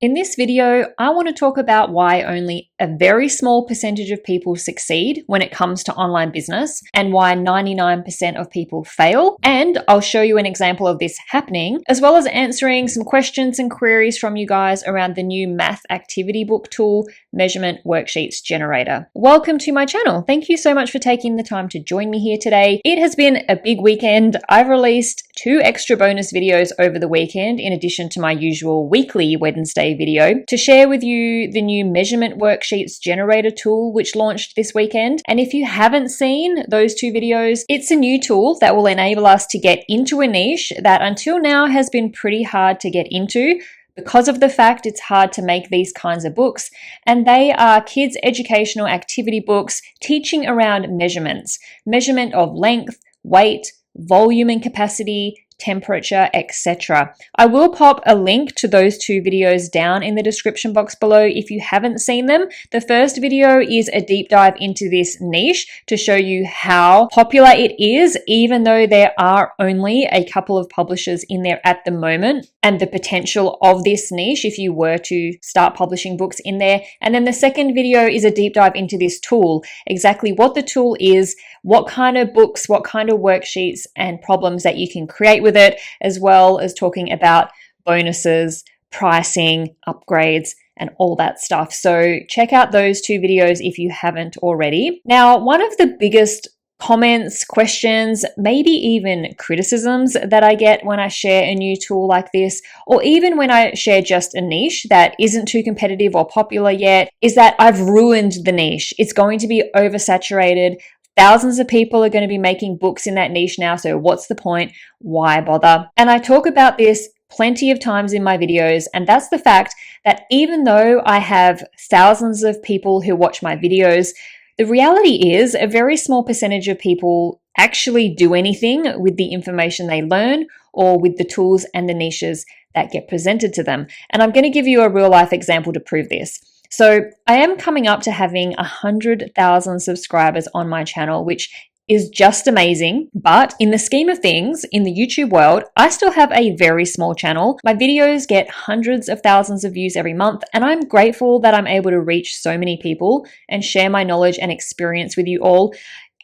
In this video, I want to talk about why only a very small percentage of people succeed when it comes to online business and why 99% of people fail. And I'll show you an example of this happening, as well as answering some questions and queries from you guys around the new math activity book tool, Measurement Worksheets Generator. Welcome to my channel. Thank you so much for taking the time to join me here today. It has been a big weekend. I've released 2 extra bonus videos over the weekend, in addition to my usual weekly Wednesday video, to share with you the new Measurement Worksheets Generator tool, which launched this weekend. And if you haven't seen those 2 videos, it's a new tool that will enable us to get into a niche that until now has been pretty hard to get into, because of the fact it's hard to make these kinds of books, and they are kids' educational activity books teaching around measurements, measurement of length, weight, volume and capacity, temperature, etc. I will pop a link to those 2 videos down in the description box below if you haven't seen them. The first video is a deep dive into this niche to show you how popular it is, even though there are only a couple of publishers in there at the moment, and the potential of this niche if you were to start publishing books in there. And then the second video is a deep dive into this tool, exactly what the tool is, what kind of books, what kind of worksheets and problems that you can create with it, as well as talking about bonuses, pricing, upgrades, and all that stuff. So check out those 2 videos if you haven't already. Now, one of the biggest comments, questions, maybe even criticisms that I get when I share a new tool like this, or even when I share just a niche that isn't too competitive or popular yet, is that I've ruined the niche. It's going to be oversaturated. Thousands of people are going to be making books in that niche now, so what's the point? Why bother? And I talk about this plenty of times in my videos, and that's the fact that even though I have thousands of people who watch my videos, the reality is a very small percentage of people actually do anything with the information they learn or with the tools and the niches that get presented to them. And I'm going to give you a real life example to prove this. So I am coming up to having 100,000 subscribers on my channel, which is just amazing. But in the scheme of things, in the YouTube world, I still have a very small channel. My videos get hundreds of thousands of views every month, and I'm grateful that I'm able to reach so many people and share my knowledge and experience with you all.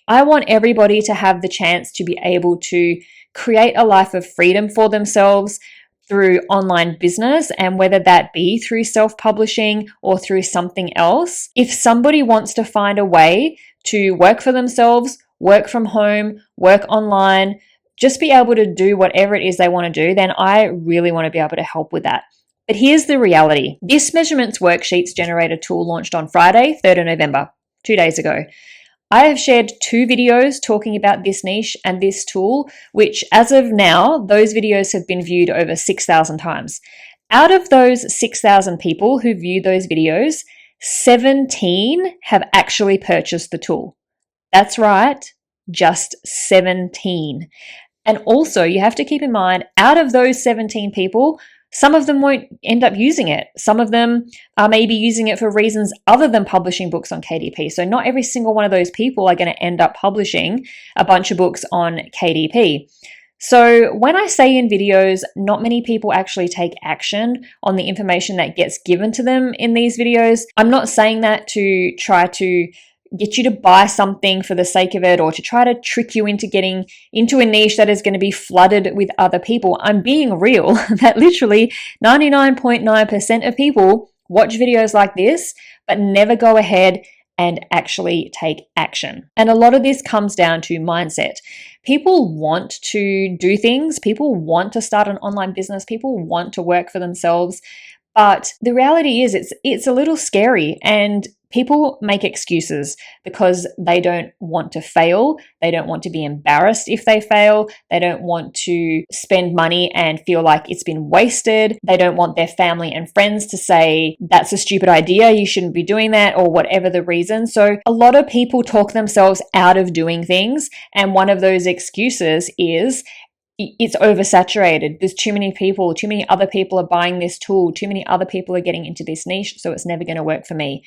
I want everybody to have the chance to be able to create a life of freedom for themselves through online business, and whether that be through self-publishing or through something else. If somebody wants to find a way to work for themselves, work from home, work online, just be able to do whatever it is they want to do, then I really want to be able to help with that. But here's the reality. This Measurements Worksheets Generator tool launched on Friday, 3rd of November, 2 days ago. I have shared 2 videos talking about this niche and this tool, which as of now, those videos have been viewed over 6,000 times. Out of those 6,000 people who viewed those videos, 17 have actually purchased the tool. That's right, just 17. And also, you have to keep in mind, out of those 17 people, some of them won't end up using it. Some of them are maybe using it for reasons other than publishing books on KDP. So not every single one of those people are going to end up publishing a bunch of books on KDP. So when I say in videos, not many people actually take action on the information that gets given to them in these videos, I'm not saying that to try to get you to buy something for the sake of it, or to try to trick you into getting into a niche that is going to be flooded with other people. I'm being real that literally 99.9% of people watch videos like this, but never go ahead and actually take action. And a lot of this comes down to mindset. People want to do things. People want to start an online business. People want to work for themselves. But the reality is it's a little scary, and people make excuses because they don't want to fail. They don't want to be embarrassed if they fail. They don't want to spend money and feel like it's been wasted. They don't want their family and friends to say, that's a stupid idea, you shouldn't be doing that, or whatever the reason. So a lot of people talk themselves out of doing things. And one of those excuses is, it's oversaturated. There's too many people, too many other people are buying this tool, too many other people are getting into this niche, so it's never going to work for me.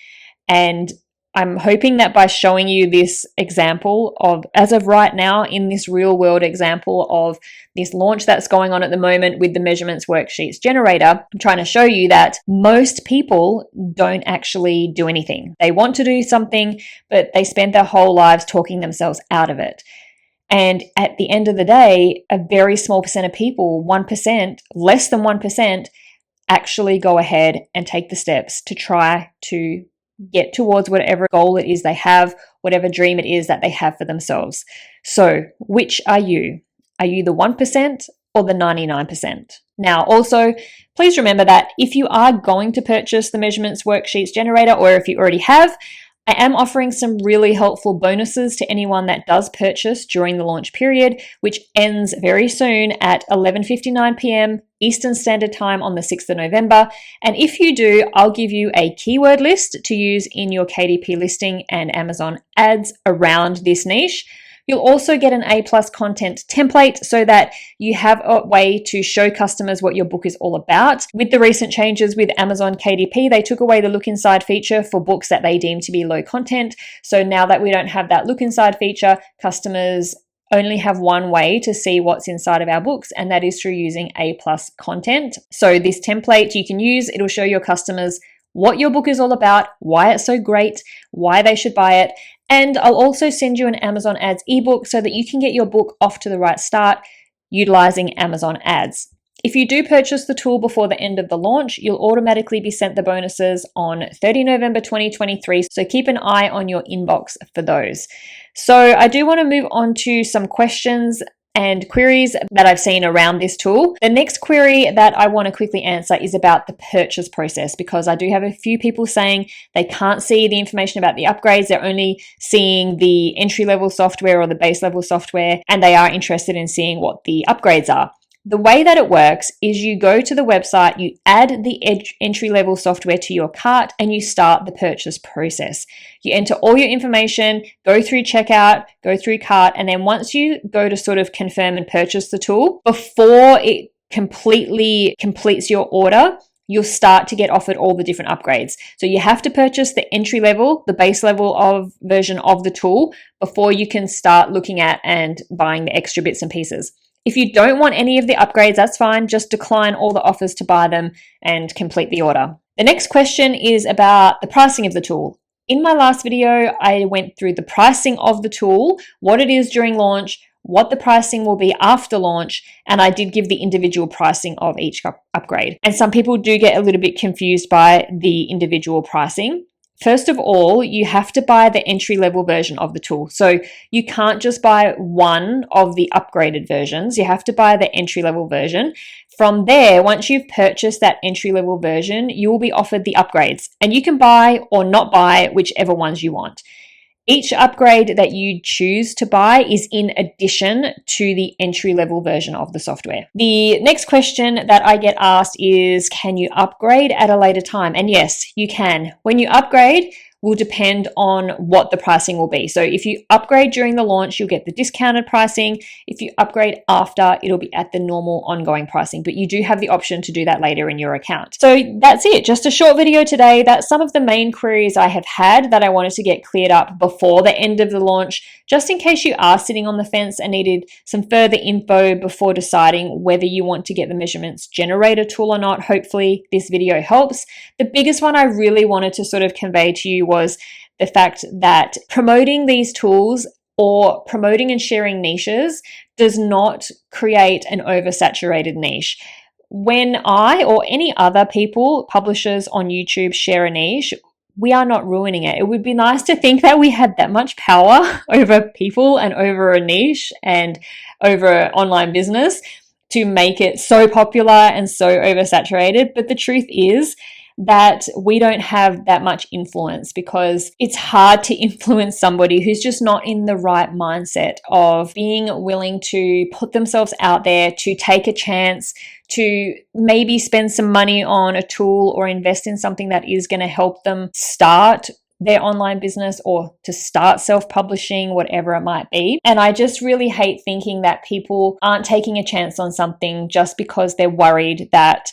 And I'm hoping that by showing you this example of, as of right now, in this real world example of this launch that's going on at the moment with the measurements worksheets generator, I'm trying to show you that most people don't actually do anything. They want to do something, but they spend their whole lives talking themselves out of it. And at the end of the day, a very small percent of people, 1%, less than 1%, actually go ahead and take the steps to try to get towards whatever goal it is they have, whatever dream it is that they have for themselves. So, which are you? Are you the 1% or the 99%? Now, also, please remember that if you are going to purchase the measurements worksheets generator, or if you already have, I am offering some really helpful bonuses to anyone that does purchase during the launch period, which ends very soon at 11:59 p.m. Eastern Standard Time on the 6th of November. And if you do, I'll give you a keyword list to use in your KDP listing and Amazon ads around this niche. You'll also get an A+ content template so that you have a way to show customers what your book is all about. With the recent changes with Amazon KDP, they took away the look inside feature for books that they deem to be low content. So now that we don't have that look inside feature, customers only have one way to see what's inside of our books, and that is through using A+ content. So this template you can use, it'll show your customers what your book is all about, why it's so great, why they should buy it. And I'll also send you an Amazon ads ebook so that you can get your book off to the right start utilizing Amazon ads. If you do purchase the tool before the end of the launch, you'll automatically be sent the bonuses on 30 November 2023. So keep an eye on your inbox for those. So I do want to move on to some questions and queries that I've seen around this tool. The next query that I want to quickly answer is about the purchase process, because I do have a few people saying they can't see the information about the upgrades. They're only seeing the entry-level software or the base-level software, and they are interested in seeing what the upgrades are. The way that it works is you go to the website, you add the entry-level software to your cart, and you start the purchase process. You enter all your information, go through checkout, go through cart, and then once you go to sort of confirm and purchase the tool, before it completely completes your order, you'll start to get offered all the different upgrades. So you have to purchase the entry level, the base level of version of the tool before you can start looking at and buying the extra bits and pieces. If you don't want any of the upgrades, that's fine. Just decline all the offers to buy them and complete the order. The next question is about the pricing of the tool. In my last video, I went through the pricing of the tool, what it is during launch, what the pricing will be after launch, and I did give the individual pricing of each upgrade. And some people do get a little bit confused by the individual pricing. First of all, you have to buy the entry-level version of the tool. So you can't just buy one of the upgraded versions. You have to buy the entry-level version. From there, once you've purchased that entry-level version, you will be offered the upgrades. And you can buy or not buy whichever ones you want. Each upgrade that you choose to buy is in addition to the entry-level version of the software. The next question that I get asked is, can you upgrade at a later time? And yes, you can. When you upgrade, will depend on what the pricing will be. So if you upgrade during the launch, you'll get the discounted pricing. If you upgrade after, it'll be at the normal ongoing pricing, but you do have the option to do that later in your account. So that's it, just a short video today. That's some of the main queries I have had that I wanted to get cleared up before the end of the launch, just in case you are sitting on the fence and needed some further info before deciding whether you want to get the measurements generator tool or not. Hopefully this video helps. The biggest one I really wanted to sort of convey to you was the fact that promoting these tools or promoting and sharing niches does not create an oversaturated niche. When I or any other people, publishers on YouTube, share a niche, we are not ruining it. It would be nice to think that we had that much power over people and over a niche and over online business to make it so popular and so oversaturated. But the truth is that we don't have that much influence, because it's hard to influence somebody who's just not in the right mindset of being willing to put themselves out there, to take a chance, to maybe spend some money on a tool or invest in something that is going to help them start their online business or to start self-publishing, whatever it might be. And I just really hate thinking that people aren't taking a chance on something just because they're worried that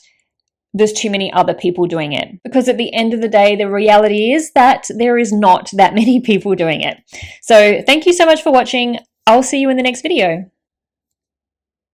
there's too many other people doing it. Because at the end of the day, the reality is that there is not that many people doing it. So thank you so much for watching. I'll see you in the next video.